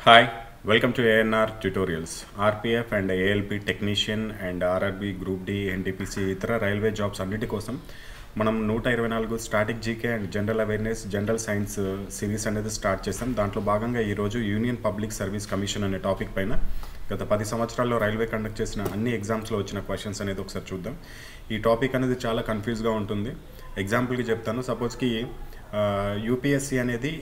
Hi, welcome to ANR Tutorials. RPF and ALP Technician and RRB Group D NTPC ఇతర railway jobs అన్నిటి కోసం మనం 124 static GK and general awareness general science series అనేది start చేసాం. దాంట్లో భాగంగా ఈరోజు యూనియన్ పబ్లిక్ సర్వీస్ కమిషన్ అనే టాపిక్ పైన గత 10 సంవత్సరాల్లో రైల్వే కండక్ట్ చేసిన అన్ని ఎగ్జామ్స్లో వచ్చిన క్వశ్చన్స్ అనేది ఒకసారి చూద్దాం. ఈ టాపిక్ అనేది చాలా కన్ఫ్యూజ్గా ఉంటుంది. ఎగ్జాంపుల్కి చెప్తాను. సపోజ్కి యూపీఎస్సీ అనేది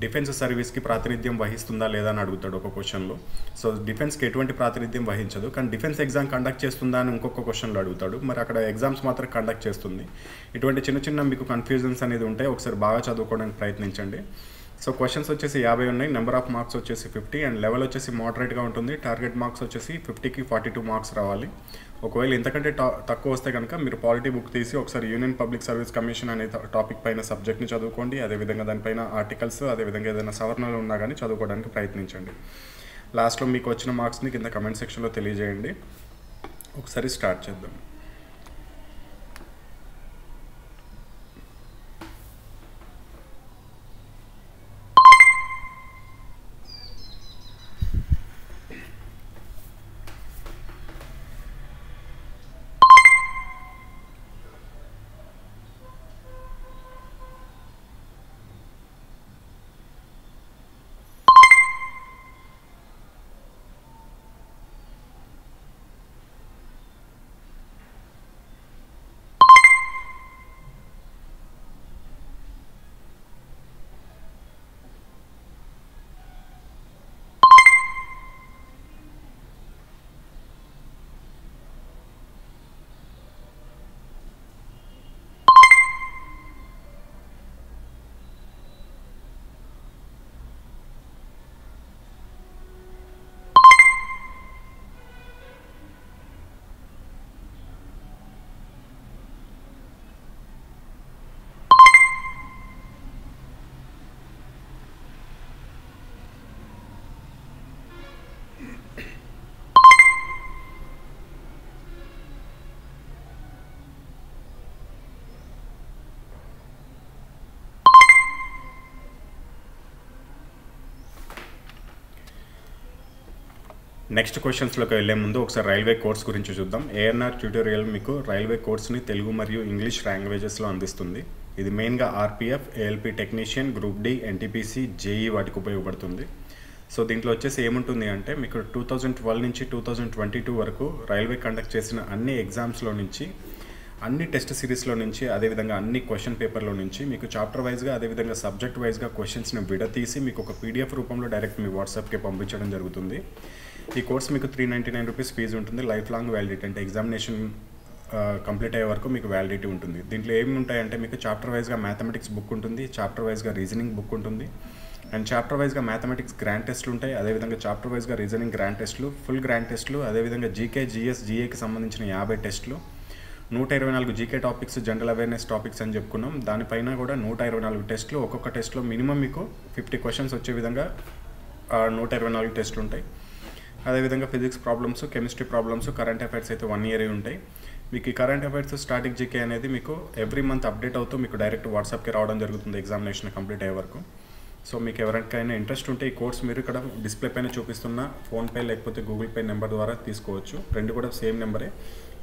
డిఫెన్స్ సర్వీస్కి ప్రాతినిధ్యం వహిస్తుందా లేదా అని అడుగుతాడు ఒక క్వశ్చన్లో. సో డిఫెన్స్కి ఎటువంటి ప్రాతినిధ్యం వహించదు, కానీ డిఫెన్స్ ఎగ్జామ్ కండక్ట్ చేస్తుందా అని ఇంకొక క్వశ్చన్లో అడుగుతాడు. మరి అక్కడ ఎగ్జామ్స్ మాత్రం కండక్ట్ చేస్తుంది. ఇటువంటి చిన్న చిన్న మీకు కన్ఫ్యూజన్స్ అనేది ఉంటాయి. ఒకసారి బాగా చదువుకోవడానికి ప్రయత్నించండి. సో క్వశ్చన్స్ వచ్చేసి 50 ఉన్నాయి. నెంబర్ ఆఫ్ మార్క్స్ వచ్చేసి 50 అండ్ లెవెల్ వచ్చేసి మోడరేట్గా ఉంటుంది. టార్గెట్ మార్క్స్ వచ్చేసి 50కి 42 మార్క్స్ రావాలి. ఒకవేళ ఇంతకంటే తక్కువ వస్తే కనుక మీరు పాలిటీ బుక్ తీసి ఒకసారి యూనియన్ పబ్లిక్ సర్వీస్ కమిషన్ అనే టాపిక్ పైన సబ్జెక్ట్ని చదువుకోండి. అదేవిధంగా దానిపైన ఆర్టికల్స్, అదేవిధంగా ఏదైనా సవరణలు ఉన్నా కానీ చదువుకోవడానికి ప్రయత్నించండి. లాస్ట్లో మీకు వచ్చిన మార్క్స్ని కింద కమెంట్ సెక్షన్లో తెలియజేయండి. ఒకసారి స్టార్ట్ చేద్దాం. నెక్స్ట్ క్వశ్చన్స్లోకి వెళ్ళే ముందు ఒకసారి రైల్వే కోర్స్ గురించి చూద్దాం. ఏఎన్ఆర్ ట్యూటోరియల్ మీకు రైల్వే కోర్స్ని తెలుగు మరియు ఇంగ్లీష్ లాంగ్వేజెస్లో అందిస్తుంది. ఇది మెయిన్గా RPF, ALP technician, group D, NTPC, JE వాటికి ఉపయోగపడుతుంది. సో దీంట్లో వచ్చేసి ఏముంటుంది అంటే మీకు 2012 నుంచి 2022 వరకు రైల్వే కండక్ట్ చేసిన అన్ని ఎగ్జామ్స్లో నుంచి, అన్ని టెస్ట్ సిరీస్లో నుంచి, అదేవిధంగా అన్ని క్వశ్చన్ పేపర్లో నుంచి మీకు చాప్టర్ వైజ్గా అదేవిధంగా సబ్జెక్ట్ వైజ్గా క్వశ్చన్స్ని విడతీసి మీకు ఒక పీడిఎఫ్ రూపంలో డైరెక్ట్ మీ వాట్సాప్కి పంపించడం జరుగుతుంది. ఈ కోర్స్ మీకు 399 రూపీస్ ఫీజు ఉంటుంది. లైఫ్ లాంగ్ వ్యాలిడిటీ, అంటే ఎగ్జామినేషన్ కంప్లీట్ అయ్యే వరకు మీకు వ్యాలిడిటీ ఉంటుంది. దీంట్లో ఏమి ఉంటాయంటే మీకు చాప్టర్ వైజ్గా మ్యాథమెటిక్స్ బుక్ ఉంటుంది, చాప్టర్ వైజ్గా రీజనింగ్ బుక్ ఉంటుంది, అండ్ చాప్టర్ వైజ్గా మ్యాథమెటిక్స్ గ్రాండ్ టెస్ట్లు ఉంటాయి. అదేవిధంగా చాప్టర్ వైజ్గా రీజనింగ్ గ్రాండ్ టెస్ట్లు, ఫుల్ గ్రాండ్ టెస్ట్లు, అదేవిధంగా జీకే, జిఎస్, జిఏకి సంబంధించిన 50 టెస్ట్లు, 124 GK topics, general awareness topics అని చెప్పుకున్నాం. దానిపైన కూడా 124 టెస్ట్లు. ఒక్కొక్క టెస్ట్లో మినిమం మీకు 50 క్వశ్చన్స్ వచ్చే విధంగా 124 టెస్ట్లు ఉంటాయి. అదేవిధంగా physics problems, chemistry problems, current affairs అయితే 1 ఇయర్ ఉంటాయి. మీకు ఈ కరెంట్ అఫైర్స్, స్టాటిక్ జీకే అనేది మీకు ఎవ్రీ మంత్ అప్డేట్ అవుతూ మీకు డైరెక్ట్ వాట్సాప్కి రావడం జరుగుతుంది ఎగ్జామినేషన్ కంప్లీట్ అయ్యే వరకు. సో మీకు ఎవరికైనా ఇంట్రెస్ట్ ఉంటే ఈ కోర్స్ మీరు ఇక్కడ డిస్ప్లే పైన చూపిస్తున్న ఫోన్పే లేకపోతే గూగుల్ పే నెంబర్ ద్వారా తీసుకోవచ్చు. రెండు కూడా సేమ్ నెంబరే.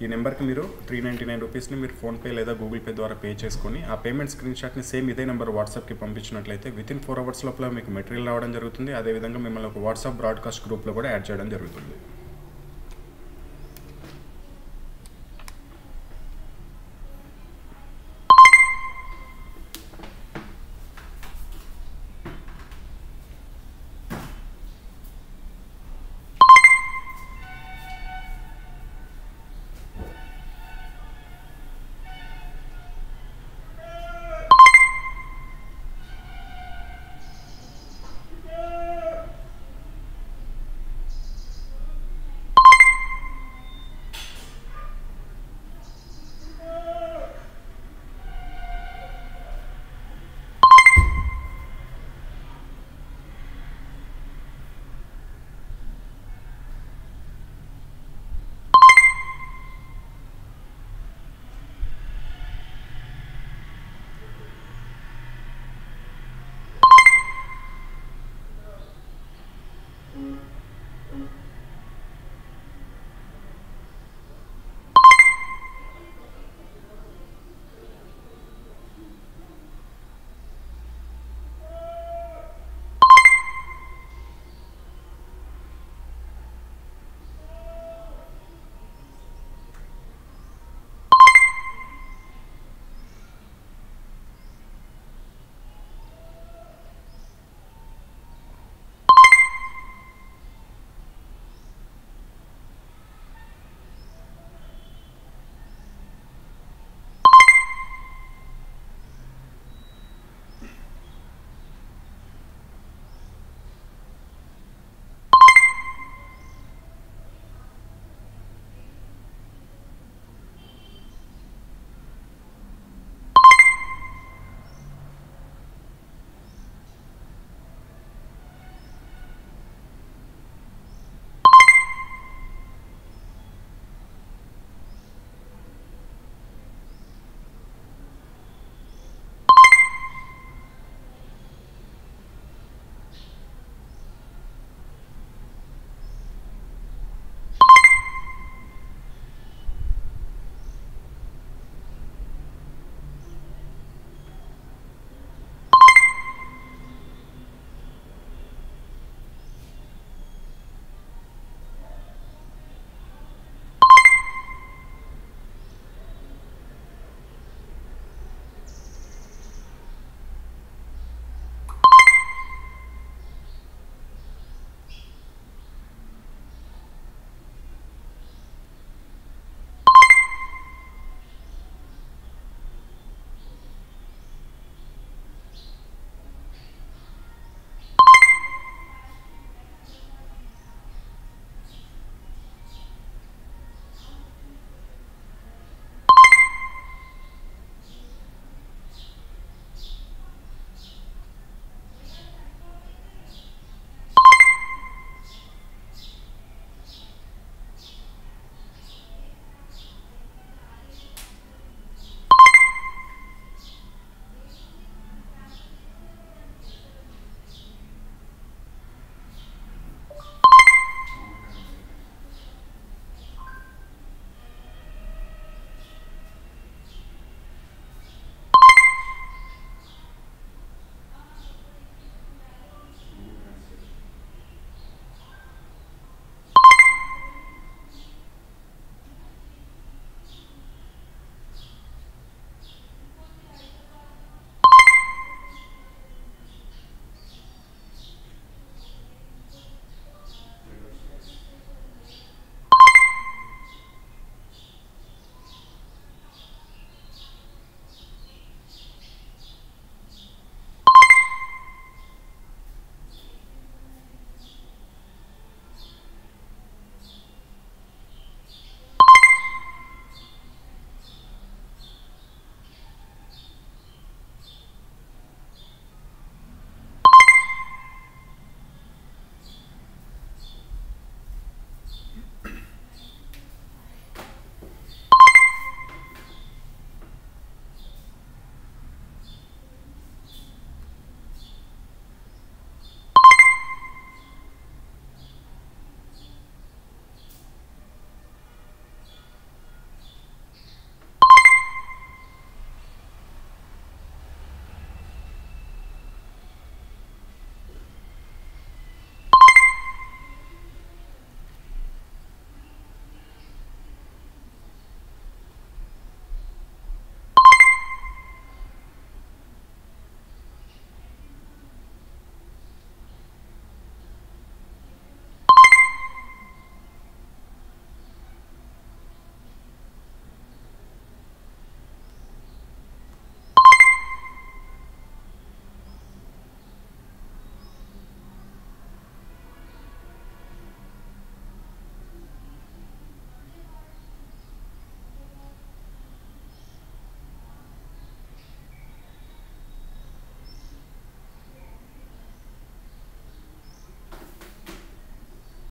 ఈ నెంబర్కి మీరు 399 రూపీస్ని మీరు ఫోన్పే లేదా గూగుల్ పే ద్వారా పే చేసుకొని ఆ పేమెంట్ స్క్రీన్ షాట్ని సేమ్ ఇదే నెంబర్ వాట్సాప్కి పంపించినట్లయితే వితిన్ 4 అవర్స్ లోపల మీకు మెటీరియల్ రావడం జరుగుతుంది. అదేవిధంగా మిమ్మల్ని ఒక వాట్సాప్ బ్రాడ్కాస్ట్ గ్రూప్లో కూడా యాడ్ చేయడం జరుగుతుంది.